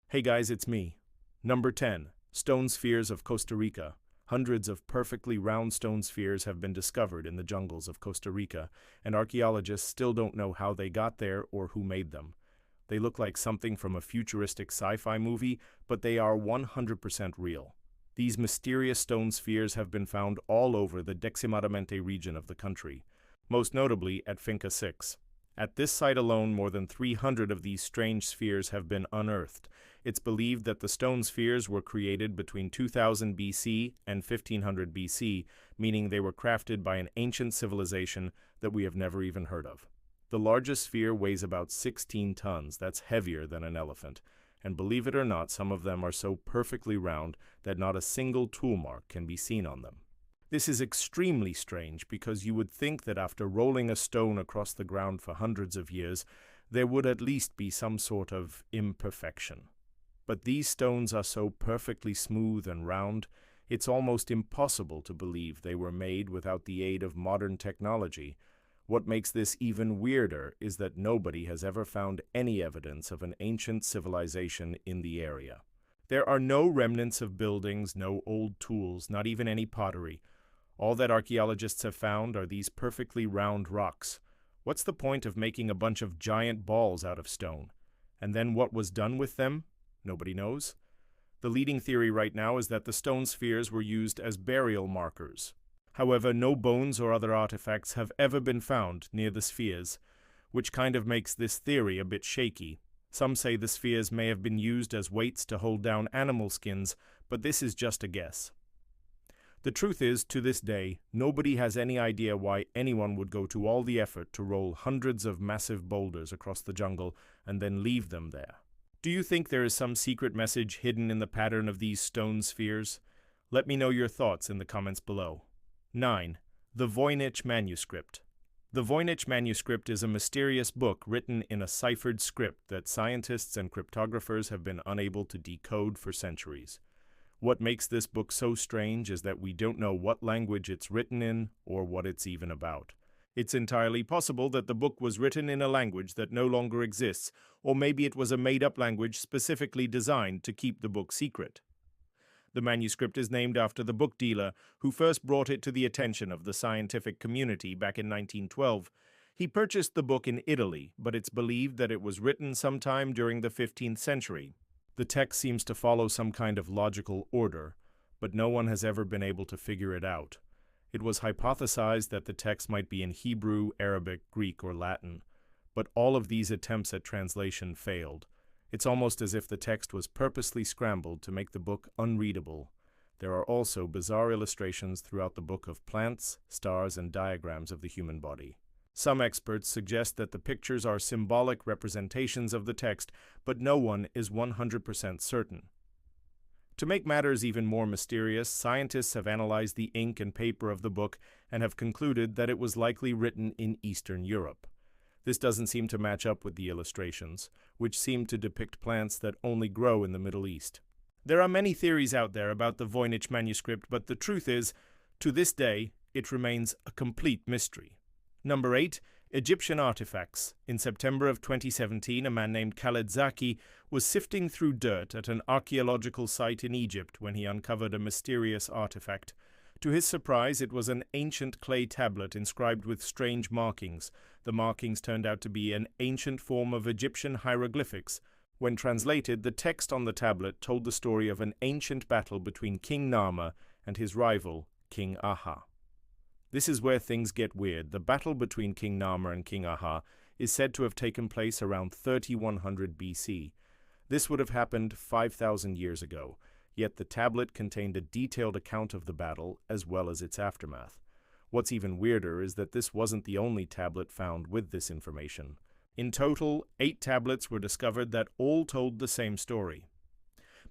Hey guys, it's me. Number 10. Stone spheres of Costa Rica. Hundreds of perfectly round stone spheres have been discovered in the jungles of Costa Rica, and archaeologists still don't know how they got there or who made them. They look like something from a futuristic sci-fi movie, but they are 100% real. These mysterious stone spheres have been found all over the Deximadamente region of the country, most notably at Finca 6. At this site alone, more than 300 of these strange spheres have been unearthed. It's believed that the stone spheres were created between 2000 BC and 1500 BC, meaning they were crafted by an ancient civilization that we have never even heard of. The largest sphere weighs about 16 tons. That's heavier than an elephant. And believe it or not, some of them are so perfectly round that not a single tool mark can be seen on them. This is extremely strange because you would think that after rolling a stone across the ground for hundreds of years, there would at least be some sort of imperfection. But these stones are so perfectly smooth and round, it's almost impossible to believe they were made without the aid of modern technology. What makes this even weirder is that nobody has ever found any evidence of an ancient civilization in the area. There are no remnants of buildings, no old tools, not even any pottery. All that archaeologists have found are these perfectly round rocks. What's the point of making a bunch of giant balls out of stone? And then what was done with them? Nobody knows. The leading theory right now is that the stone spheres were used as burial markers. However, no bones or other artifacts have ever been found near the spheres, which kind of makes this theory a bit shaky. Some say the spheres may have been used as weights to hold down animal skins, but this is just a guess. The truth is, to this day, nobody has any idea why anyone would go to all the effort to roll hundreds of massive boulders across the jungle and then leave them there. Do you think there is some secret message hidden in the pattern of these stone spheres? Let me know your thoughts in the comments below. 9. The Voynich Manuscript. The Voynich Manuscript is a mysterious book written in a ciphered script that scientists and cryptographers have been unable to decode for centuries. What makes this book so strange is that we don't know what language it's written in or what it's even about. It's entirely possible that the book was written in a language that no longer exists, or maybe it was a made-up language specifically designed to keep the book secret. The manuscript is named after the book dealer who first brought it to the attention of the scientific community back in 1912. He purchased the book in Italy, but it's believed that it was written sometime during the 15th century. The text seems to follow some kind of logical order, but no one has ever been able to figure it out. It was hypothesized that the text might be in Hebrew, Arabic, Greek, or Latin, but all of these attempts at translation failed. It's almost as if the text was purposely scrambled to make the book unreadable. There are also bizarre illustrations throughout the book of plants, stars, and diagrams of the human body. Some experts suggest that the pictures are symbolic representations of the text, but no one is 100% certain. To make matters even more mysterious, scientists have analyzed the ink and paper of the book and have concluded that it was likely written in Eastern Europe. This doesn't seem to match up with the illustrations, which seem to depict plants that only grow in the Middle East. There are many theories out there about the Voynich manuscript, but the truth is, to this day, it remains a complete mystery. Number 8. Egyptian artifacts. In September of 2017, a man named Khaled Zaki was sifting through dirt at an archaeological site in Egypt when he uncovered a mysterious artifact. To his surprise, it was an ancient clay tablet inscribed with strange markings. The markings turned out to be an ancient form of Egyptian hieroglyphics. When translated, the text on the tablet told the story of an ancient battle between King Narmer and his rival, King Aha. This is where things get weird. The battle between King Narmer and King Aha is said to have taken place around 3100 BC. This would have happened 5,000 years ago, yet the tablet contained a detailed account of the battle as well as its aftermath. What's even weirder is that this wasn't the only tablet found with this information. In total, 8 tablets were discovered that all told the same story.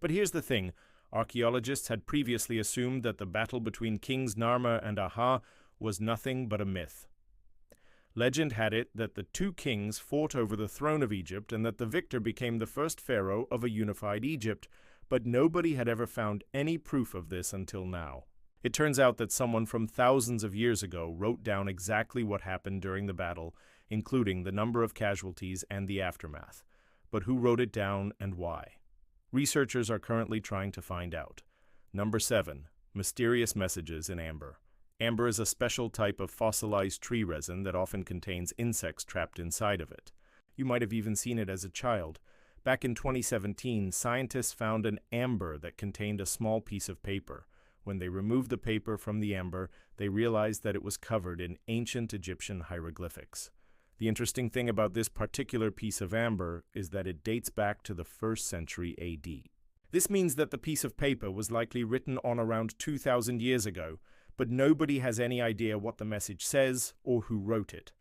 But here's the thing. Archaeologists had previously assumed that the battle between Kings Narmer and Aha was nothing but a myth. Legend had it that the two kings fought over the throne of Egypt and that the victor became the first pharaoh of a unified Egypt, but nobody had ever found any proof of this until now. It turns out that someone from thousands of years ago wrote down exactly what happened during the battle, including the number of casualties and the aftermath. But who wrote it down and why? Researchers are currently trying to find out. Number 7. Mysterious messages in amber. Amber is a special type of fossilized tree resin that often contains insects trapped inside of it. You might have even seen it as a child. Back in 2017, scientists found an amber that contained a small piece of paper. When they removed the paper from the amber, they realized that it was covered in ancient Egyptian hieroglyphics. The interesting thing about this particular piece of amber is that it dates back to the 1st century AD. This means that the piece of paper was likely written on around 2,000 years ago, but nobody has any idea what the message says or who wrote it.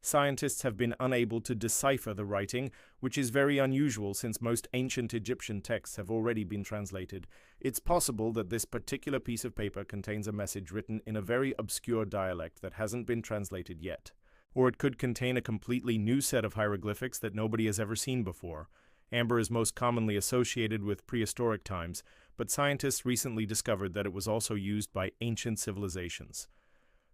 Scientists have been unable to decipher the writing, which is very unusual since most ancient Egyptian texts have already been translated. It's possible that this particular piece of paper contains a message written in a very obscure dialect that hasn't been translated yet. Or it could contain a completely new set of hieroglyphics that nobody has ever seen before. Amber is most commonly associated with prehistoric times, but scientists recently discovered that it was also used by ancient civilizations.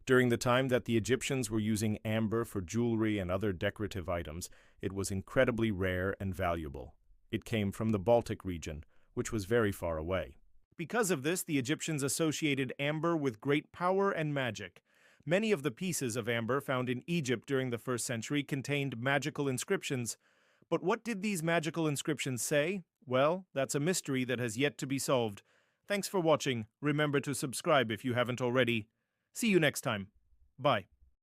During the time that the Egyptians were using amber for jewelry and other decorative items, it was incredibly rare and valuable. It came from the Baltic region, which was very far away. Because of this, the Egyptians associated amber with great power and magic. Many of the pieces of amber found in Egypt during the 1st century contained magical inscriptions. But what did these magical inscriptions say? Well, that's a mystery that has yet to be solved. Thanks for watching. Remember to subscribe if you haven't already. See you next time. Bye.